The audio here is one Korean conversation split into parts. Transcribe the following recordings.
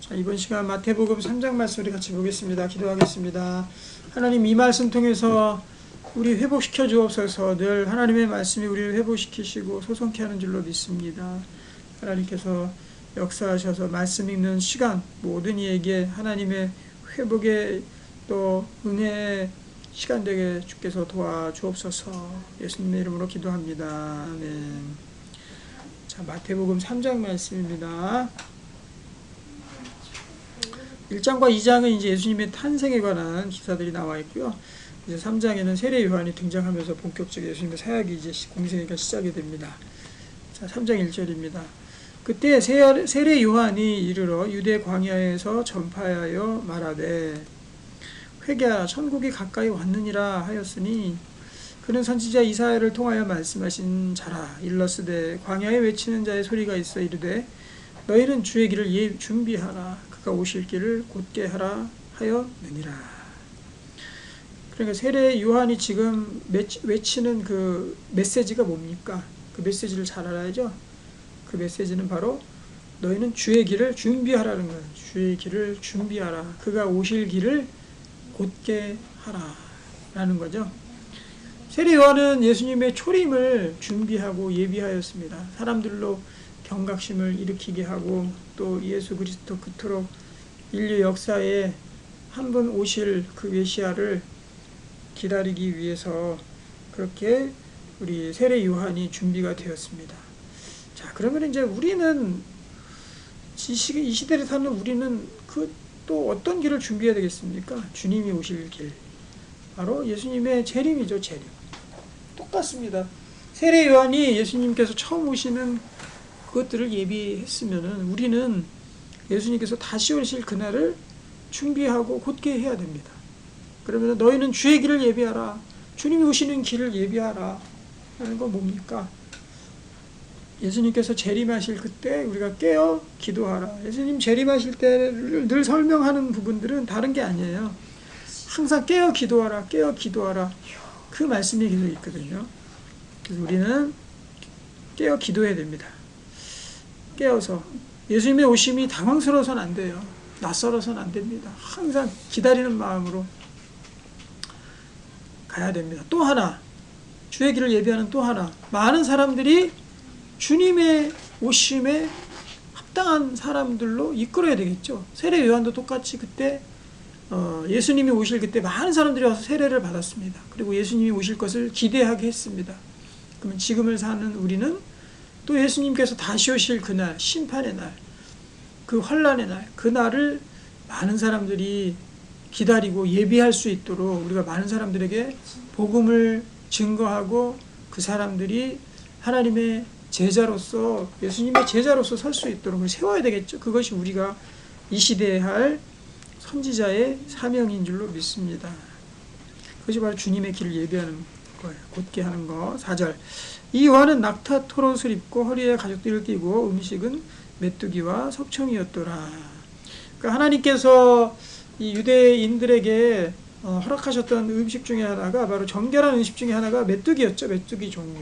자, 이번 시간 마태복음 3장 말씀 우리 같이 보겠습니다. 기도하겠습니다. 하나님, 이 말씀 통해서 우리 회복시켜 주옵소서. 늘 하나님의 말씀이 우리를 회복시키시고 소성케 하는 줄로 믿습니다. 하나님께서 역사하셔서 말씀 읽는 시간 모든 이에게 하나님의 회복의 또 은혜의 시간 되게 주께서 도와주옵소서. 예수님의 이름으로 기도합니다. 아멘. 자, 마태복음 3장 말씀입니다. 1장과 2장은 이제 예수님의 탄생에 관한 기사들이 나와 있고요. 이제 3장에는 세례 요한이 등장하면서 본격적인 예수님의 사역이 이제 공생애가 시작이 됩니다. 자, 3장 1절입니다. 그때 세례 요한이 이르러 유대 광야에서 전파하여 말하되 회개하라, 천국이 가까이 왔느니라 하였으니 그는 선지자 이사야를 통하여 말씀하신 자라. 일러스되 광야에 외치는 자의 소리가 있어 이르되 너희는 주의 길을 준비하라, 그가 오실 길을 곧게 하라 하였느니라. 그러니까 세례 요한이 지금 외치는 그 메시지가 뭡니까? 그 메시지를 잘 알아야죠. 그 메시지는 바로 너희는 주의 길을 준비하라는 거예요. 주의 길을 준비하라, 그가 오실 길을 곧게 하라 라는 거죠. 세례 요한은 예수님의 초림을 준비하고 예비하였습니다. 사람들로 경각심을 일으키게 하고 또 예수 그리스도 그토록 인류 역사에 한 분 오실 그 메시아를 기다리기 위해서 그렇게 우리 세례 요한이 준비가 되었습니다. 자, 그러면 이제 우리는 이 시대를 사는 우리는 그 또 어떤 길을 준비해야 되겠습니까? 주님이 오실 길, 바로 예수님의 재림이죠. 재림 똑같습니다. 세례 요한이 예수님께서 처음 오시는 그것들을 예비했으면은 우리는 예수님께서 다시 오실 그날을 준비하고 곧게 해야 됩니다. 그러면 너희는 주의 길을 예비하라, 주님이 오시는 길을 예비하라 하는 건 뭡니까? 예수님께서 재림하실 그때 우리가 깨어 기도하라. 예수님 재림하실 때를 늘 설명하는 부분들은 다른 게 아니에요. 항상 깨어 기도하라, 깨어 기도하라, 그 말씀이 계속 있거든요. 그래서 우리는 깨어 기도해야 됩니다. 깨어서 예수님의 오심이 당황스러워서는 안 돼요. 낯설어서는 안 됩니다. 항상 기다리는 마음으로 가야 됩니다. 또 하나, 주의 길을 예비하는 또 하나, 많은 사람들이 주님의 오심에 합당한 사람들로 이끌어야 되겠죠. 세례 요한도 똑같이 그때 예수님이 오실 그때 많은 사람들이 와서 세례를 받았습니다. 그리고 예수님이 오실 것을 기대하게 했습니다. 그러면 지금을 사는 우리는 또 예수님께서 다시 오실 그날, 심판의 날, 그 환난의 날, 그 날을 많은 사람들이 기다리고 예비할 수 있도록 우리가 많은 사람들에게 복음을 증거하고 그 사람들이 하나님의 제자로서, 예수님의 제자로서 설 수 있도록 세워야 되겠죠. 그것이 우리가 이 시대에 할 선지자의 사명인 줄로 믿습니다. 그것이 바로 주님의 길을 예비하는 거예요. 곧게 하는 거. 4절. 이 요한은 낙타 토롯을 입고 허리에 가죽띠를 띠고 음식은 메뚜기와 석청이었더라. 그러니까 하나님께서 이 유대인들에게 허락하셨던 음식 중에 하나가 바로 정결한 음식 중에 하나가 메뚜기였죠. 메뚜기 종류.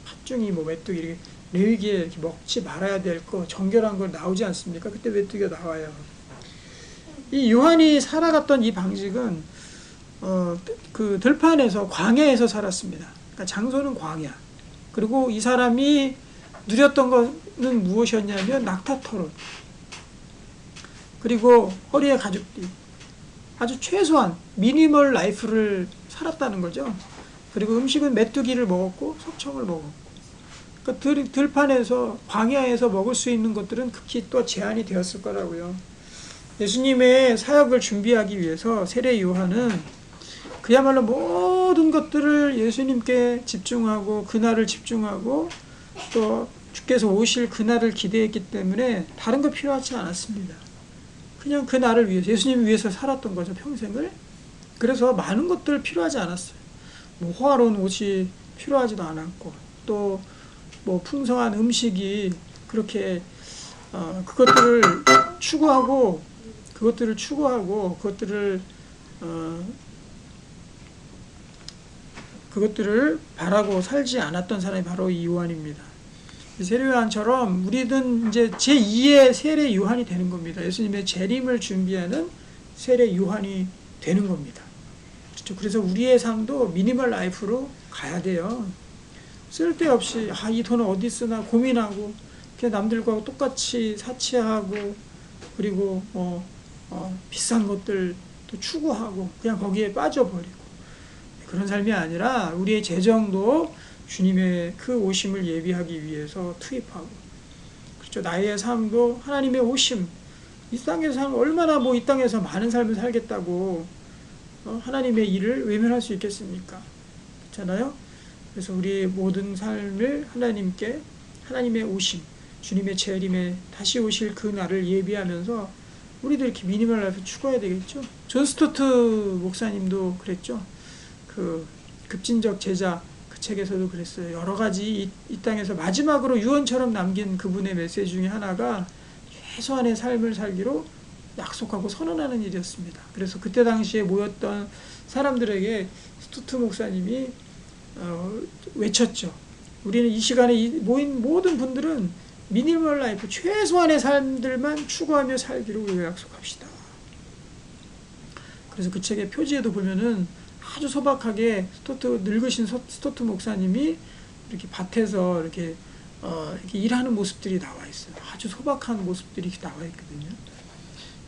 팥중이 뭐 메뚜기, 이렇게 레위기에 이렇게 먹지 말아야 될 거, 정결한 걸 나오지 않습니까? 그때 메뚜기가 나와요. 이 요한이 살아갔던 이 방식은 그 들판에서, 광야에서 살았습니다. 그러니까 장소는 광야. 그리고 이 사람이 누렸던 것은 무엇이었냐면 낙타토롯, 그리고 허리에 가죽띠, 아주 최소한 미니멀 라이프를 살았다는 거죠. 그리고 음식은 메뚜기를 먹었고 석청을 먹었고, 그러니까 들판에서, 광야에서 먹을 수 있는 것들은 극히 또 제한이 되었을 거라고요. 예수님의 사역을 준비하기 위해서 세례 요한은 그야말로 모든 것들을 예수님께 집중하고 그날을 집중하고 또 주께서 오실 그날을 기대했기 때문에 다른 거 필요하지 않았습니다. 그냥 그날을 위해서, 예수님을 위해서 살았던 거죠, 평생을. 그래서 많은 것들 필요하지 않았어요. 뭐 호화로운 옷이 필요하지도 않았고, 또 뭐 풍성한 음식이 그렇게 그것들을 추구하고 그것들을 바라고 살지 않았던 사람이 바로 이 요한입니다. 세례 요한처럼 우리는 이제 제2의 세례 요한이 되는 겁니다. 예수님의 재림을 준비하는 세례 요한이 되는 겁니다. 그렇죠. 그래서 우리의 삶도 미니멀 라이프로 가야 돼요. 쓸데없이 이 돈을 어디 쓰나 고민하고 그냥 남들과 똑같이 사치하고 그리고 비싼 것들 또 추구하고 그냥 거기에 빠져버리고 그런 삶이 아니라 우리의 재정도 주님의 그 오심을 예비하기 위해서 투입하고 그렇죠. 나의 삶도 하나님의 오심 이 땅에서 살 얼마나 이 땅에서 많은 삶을 살겠다고 하나님의 일을 외면할 수 있겠습니까? 그렇잖아요. 그래서 우리의 모든 삶을 하나님께 하나님의 오심 주님의 재림에 다시 오실 그 날을 예비하면서 우리도 이렇게 미니멀 라이프 추구해야 되겠죠. 존 스토트 목사님도 그랬죠. 그 급진적 제자 그 책에서도 그랬어요. 여러 가지 이 땅에서 마지막으로 유언처럼 남긴 그분의 메시지 중에 하나가 최소한의 삶을 살기로 약속하고 선언하는 일이었습니다. 그래서 그때 당시에 모였던 사람들에게 스토트 목사님이 외쳤죠. 우리는 이 시간에 모인 모든 분들은 미니멀 라이프 최소한의 삶들만 추구하며 살기로 우리가 약속합시다. 그래서 그 책의 표지에도 보면은 아주 소박하게 늙으신 스토트 목사님이 이렇게 밭에서 이렇게 일하는 모습들이 나와 있어요. 아주 소박한 모습들이 나와 있거든요.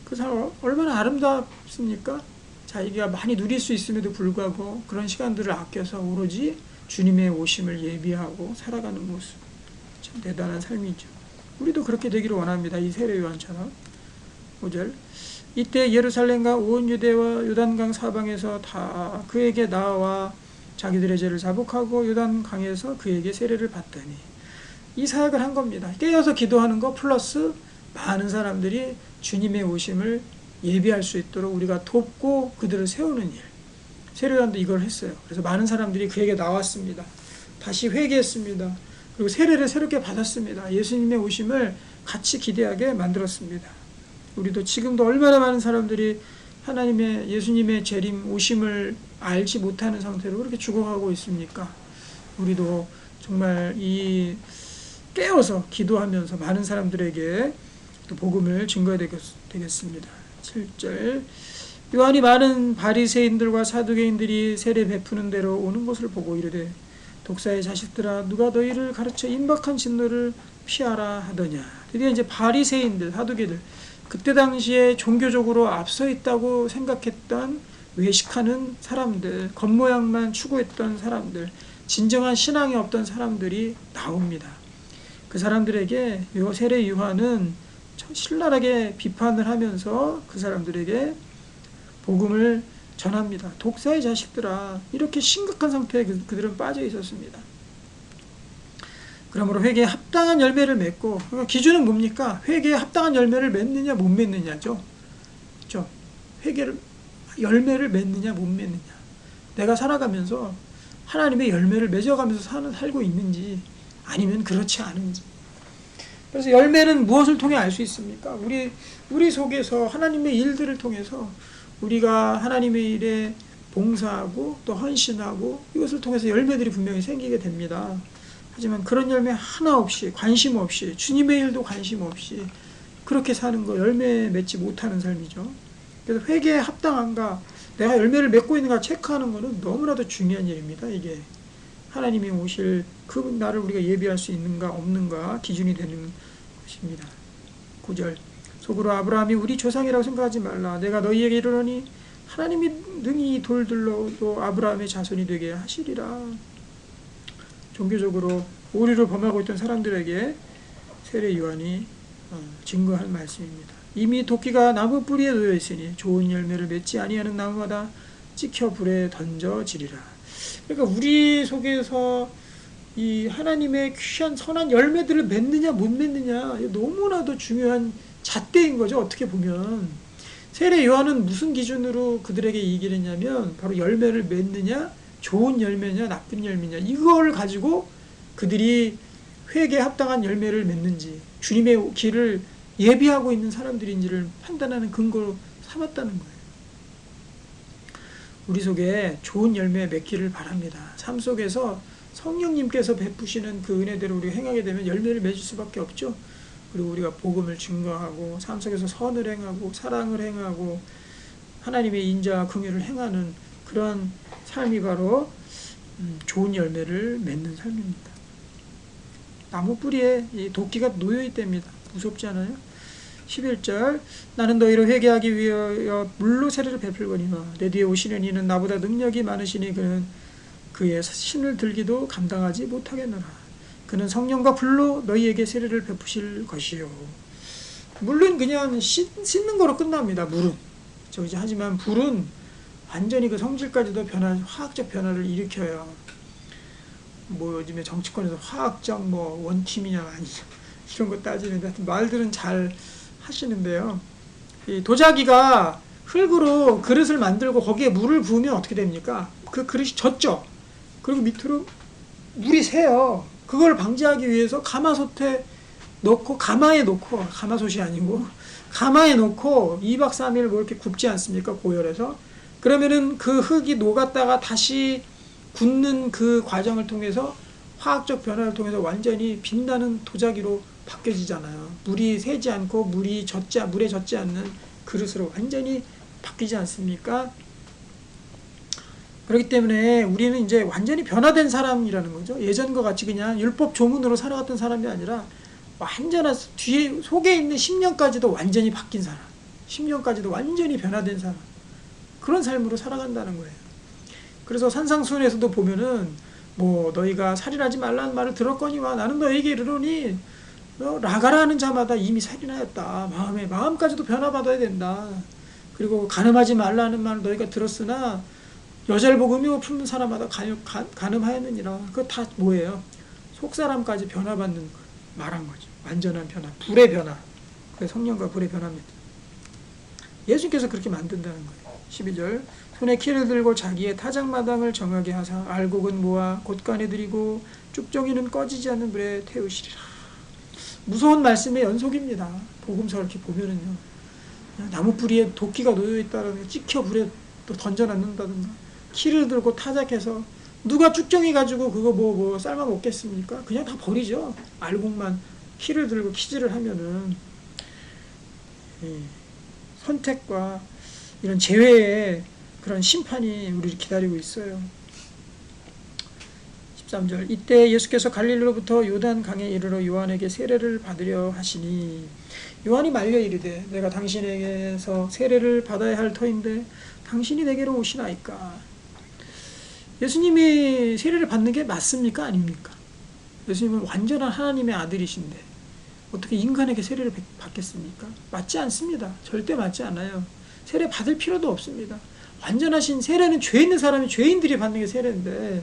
그 사람 얼마나 아름답습니까? 자기가 많이 누릴 수 있음에도 불구하고 그런 시간들을 아껴서 오로지 주님의 오심을 예비하고 살아가는 모습. 참 대단한 삶이죠. 우리도 그렇게 되기를 원합니다. 이 세례 요한처럼. 5절 이때 예루살렘과 온 유대와 요단강 사방에서 다 그에게 나와 자기들의 죄를 자복하고 요단강에서 그에게 세례를 받더니 이 사역을 한 겁니다. 깨어서 기도하는 거 플러스 많은 사람들이 주님의 오심을 예비할 수 있도록 우리가 돕고 그들을 세우는 일. 세례 요한도 이걸 했어요. 그래서 많은 사람들이 그에게 나왔습니다. 다시 회개했습니다. 그리고 세례를 새롭게 받았습니다. 예수님의 오심을 같이 기대하게 만들었습니다. 우리도 지금도 얼마나 많은 사람들이 하나님의 예수님의 재림 오심을 알지 못하는 상태로 그렇게 죽어가고 있습니까? 우리도 정말 이 깨어서 기도하면서 많은 사람들에게 또 복음을 증거해야 되겠습니다. 7절 요한이 많은 바리새인들과 사두개인들이 세례 베푸는 대로 오는 것을 보고 이르되 독사의 자식들아 누가 너희를 가르쳐 임박한 진노를 피하라 하더냐. 드디어 이제 바리새인들 사두개들 그때 당시에 종교적으로 앞서 있다고 생각했던 외식하는 사람들 겉모양만 추구했던 사람들 진정한 신앙이 없던 사람들이 나옵니다. 그 사람들에게 세례 요한은 신랄하게 비판을 하면서 그 사람들에게 복음을 전합니다. 독사의 자식들아 이렇게 심각한 상태에 그들은 빠져 있었습니다. 그러므로 회개에 합당한 열매를 맺고 그러니까 기준은 뭡니까? 회개에 합당한 열매를 맺느냐 못 맺느냐죠. 그렇죠? 회개를 열매를 맺느냐 못 맺느냐. 내가 살아가면서 하나님의 열매를 맺어가면서 살고 있는지 아니면 그렇지 않은지. 그래서 열매는 무엇을 통해 알 수 있습니까? 우리 속에서 하나님의 일들을 통해서 우리가 하나님의 일에 봉사하고 또 헌신하고 이것을 통해서 열매들이 분명히 생기게 됩니다. 하지만 그런 열매 하나 없이 관심 없이 주님의 일도 관심 없이 그렇게 사는 거 열매 맺지 못하는 삶이죠. 그래서 회개에 합당한가 내가 열매를 맺고 있는가 체크하는 것은 너무나도 중요한 일입니다. 이게 하나님이 오실 그 날을 우리가 예비할 수 있는가 없는가 기준이 되는 것입니다. 9절 속으로 아브라함이 우리 조상이라고 생각하지 말라. 내가 너희에게 이르노니 하나님이 능히 돌들로도 아브라함의 자손이 되게 하시리라. 종교적으로 오류를 범하고 있던 사람들에게 세례 요한이 증거할 말씀입니다. 이미 도끼가 나무 뿌리에 놓여 있으니 좋은 열매를 맺지 아니하는 나무마다 찍혀 불에 던져지리라. 그러니까 우리 속에서 이 하나님의 귀한 선한 열매들을 맺느냐 못 맺느냐 너무나도 중요한 잣대인 거죠. 어떻게 보면 세례 요한은 무슨 기준으로 그들에게 얘기를 했냐면 바로 열매를 맺느냐 좋은 열매냐 나쁜 열매냐 이걸 가지고 그들이 회개에 합당한 열매를 맺는지 주님의 길을 예비하고 있는 사람들인지를 판단하는 근거로 삼았다는 거예요. 우리 속에 좋은 열매 맺기를 바랍니다. 삶 속에서 성령님께서 베푸시는 그 은혜대로 우리가 행하게 되면 열매를 맺을 수밖에 없죠. 그리고 우리가 복음을 증거하고 삶 속에서 선을 행하고 사랑을 행하고 하나님의 인자와 긍휼을 행하는 그러한 삶이 바로 좋은 열매를 맺는 삶입니다. 나무 뿌리에 이 도끼가 놓여있답니다. 무섭지 않아요? 11절 나는 너희를 회개하기 위하여 물로 세례를 베풀거니와 내 뒤에 오시는 이는 나보다 능력이 많으시니 그는 그의 신을 들기도 감당하지 못하겠노라. 그는 성령과 불로 너희에게 세례를 베푸실 것이요. 물은 그냥 씻는 거로 끝납니다. 물은. 하지만 불은 완전히 그 성질까지도 화학적 변화를 일으켜요. 뭐 요즘에 정치권에서 화학적 원팀이냐 아니냐 이런 거 따지는데 하여튼 말들은 잘 하시는데요. 이 도자기가 흙으로 그릇을 만들고 거기에 물을 부으면 어떻게 됩니까? 그 그릇이 젖죠. 그리고 밑으로 물이 새요. 그걸 방지하기 위해서 가마솥에 넣고 가마솥이 아니고 가마에 넣고 2박 3일 뭐 이렇게 굽지 않습니까? 고열해서. 그러면은 그 흙이 녹았다가 다시 굳는 그 과정을 통해서 화학적 변화를 통해서 완전히 빛나는 도자기로 바뀌어지잖아요. 물이 새지 않고 물에 젖지 않는 그릇으로 완전히 바뀌지 않습니까? 그렇기 때문에 우리는 이제 완전히 변화된 사람이라는 거죠. 예전과 같이 그냥 율법 조문으로 살아갔던 사람이 아니라 완전한 뒤에 속에 있는 10년까지도 완전히 바뀐 사람, 10년까지도 완전히 변화된 사람, 그런 삶으로 살아간다는 거예요. 그래서 산상수훈에서도 보면은 뭐 너희가 살인하지 말라는 말을 들었거니와 나는 너희에게 이르노니 나가라 하는 자마다 이미 살인하였다. 마음까지도 변화받아야 된다. 그리고 간음하지 말라는 말을 너희가 들었으나 여자를 보고 음욕을 품는 사람마다 간음하였느니라. 그거 다 뭐예요? 속사람까지 변화받는 걸 말한 거죠. 완전한 변화, 불의 변화. 그게 성령과 불의 변화입니다. 예수님께서 그렇게 만든다는 거예요. 12절 손에 키를 들고 자기의 타작마당을 정하게 하사 알곡은 모아 곳간에 들이고 쭉정이는 꺼지지 않는 불에 태우시리라. 무서운 말씀의 연속입니다. 복음서 이렇게 보면은요. 나무 뿌리에 도끼가 놓여있다라는 찍혀 불에 또 던져놨는다든가 키를 들고 타작해서 누가 쭉정이 가지고 그거 뭐 삶아 먹겠습니까? 그냥 다 버리죠. 알곡만 키를 들고 키질을 하면은 선택과 이런 재회의 그런 심판이 우리를 기다리고 있어요. 13절 이때 예수께서 갈릴리로부터 요단 강에 이르러 요한에게 세례를 받으려 하시니 요한이 말려 이르되 내가 당신에게서 세례를 받아야 할 터인데 당신이 내게로 오시나이까. 예수님이 세례를 받는 게 맞습니까? 아닙니까? 예수님은 완전한 하나님의 아들이신데 어떻게 인간에게 세례를 받겠습니까? 맞지 않습니다. 절대 맞지 않아요. 세례 받을 필요도 없습니다. 완전하신 세례는 죄 있는 사람이 죄인들이 받는 게 세례인데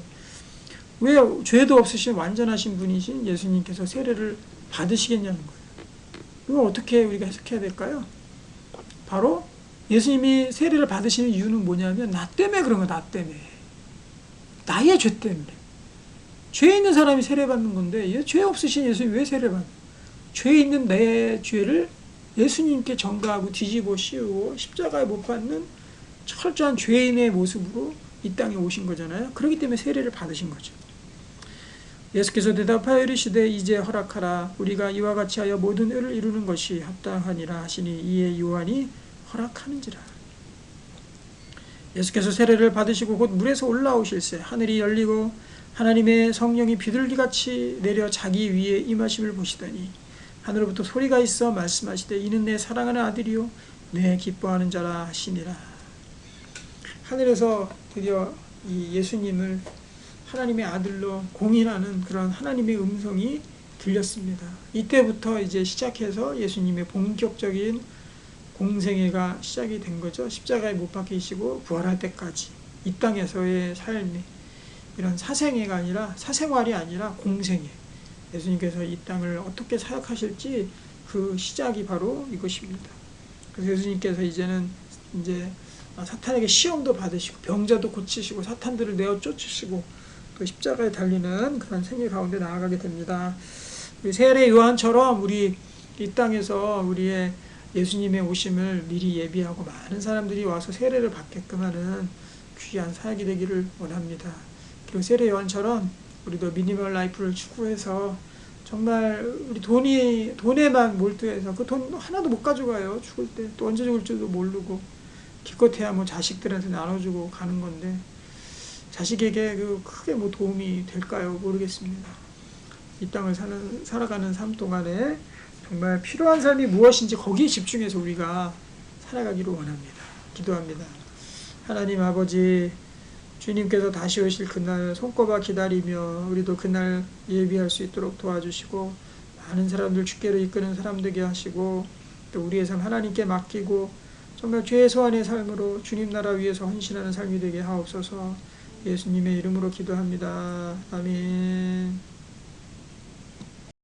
왜 죄도 없으신 완전하신 분이신 예수님께서 세례를 받으시겠냐는 거예요. 이걸 어떻게 우리가 해석해야 될까요? 바로 예수님이 세례를 받으시는 이유는 뭐냐면 나 때문에 그런 거야. 나 때문에. 나의 죄 때문에. 죄 있는 사람이 세례 받는 건데 죄 없으신 예수님이 왜 세례 받는? 죄 있는 내 죄를 예수님께 전가하고 뒤집어 씌우고 십자가에 못 박는 철저한 죄인의 모습으로 이 땅에 오신 거잖아요. 그렇기 때문에 세례를 받으신 거죠. 예수께서 대답하여 이르시되 이제 허락하라. 우리가 이와 같이 하여 모든 의를 이루는 것이 합당하니라 하시니 이에 요한이 허락하는지라. 예수께서 세례를 받으시고 곧 물에서 올라오실새 하늘이 열리고 하나님의 성령이 비둘기같이 내려 자기 위에 임하심을 보시더니 하늘로부터 소리가 있어 말씀하시되 이는 내 사랑하는 아들이요 내 기뻐하는 자라 하시니라. 하늘에서 드디어 이 예수님을 하나님의 아들로 공인하는 그런 하나님의 음성이 들렸습니다. 이때부터 이제 시작해서 예수님의 본격적인 공생애가 시작이 된 거죠. 십자가에 못 박히시고 부활할 때까지 이 땅에서의 삶이 이런 사생애가 아니라 사생활이 아니라 공생애. 예수님께서 이 땅을 어떻게 사역하실지 그 시작이 바로 이것입니다. 그래서 예수님께서 이제는 이제 사탄에게 시험도 받으시고 병자도 고치시고 사탄들을 내어 쫓으시고 또 십자가에 달리는 그런 생애 가운데 나아가게 됩니다. 우리 세례 요한처럼 우리 이 땅에서 우리의 예수님의 오심을 미리 예비하고 많은 사람들이 와서 세례를 받게끔 하는 귀한 사역이 되기를 원합니다. 그리고 세례 요한처럼 우리도 미니멀 라이프를 추구해서 정말 우리 돈에만 몰두해서 그 돈 하나도 못 가져가요. 죽을 때 또 언제 죽을지도 모르고 기껏해야 뭐 자식들한테 나눠주고 가는 건데 자식에게 그 크게 뭐 도움이 될까요? 모르겠습니다. 이 땅을 살아가는 삶 동안에 정말 필요한 삶이 무엇인지 거기에 집중해서 우리가 살아가기를 원합니다. 기도합니다. 하나님 아버지, 주님께서 다시 오실 그날 손꼽아 기다리며 우리도 그날 예비할 수 있도록 도와주시고 많은 사람들 주께로 이끄는 사람 되게 하시고 또 우리의 삶 하나님께 맡기고 정말 최소한의 삶으로 주님 나라 위해서 헌신하는 삶이 되게 하옵소서. 예수님의 이름으로 기도합니다. 아멘.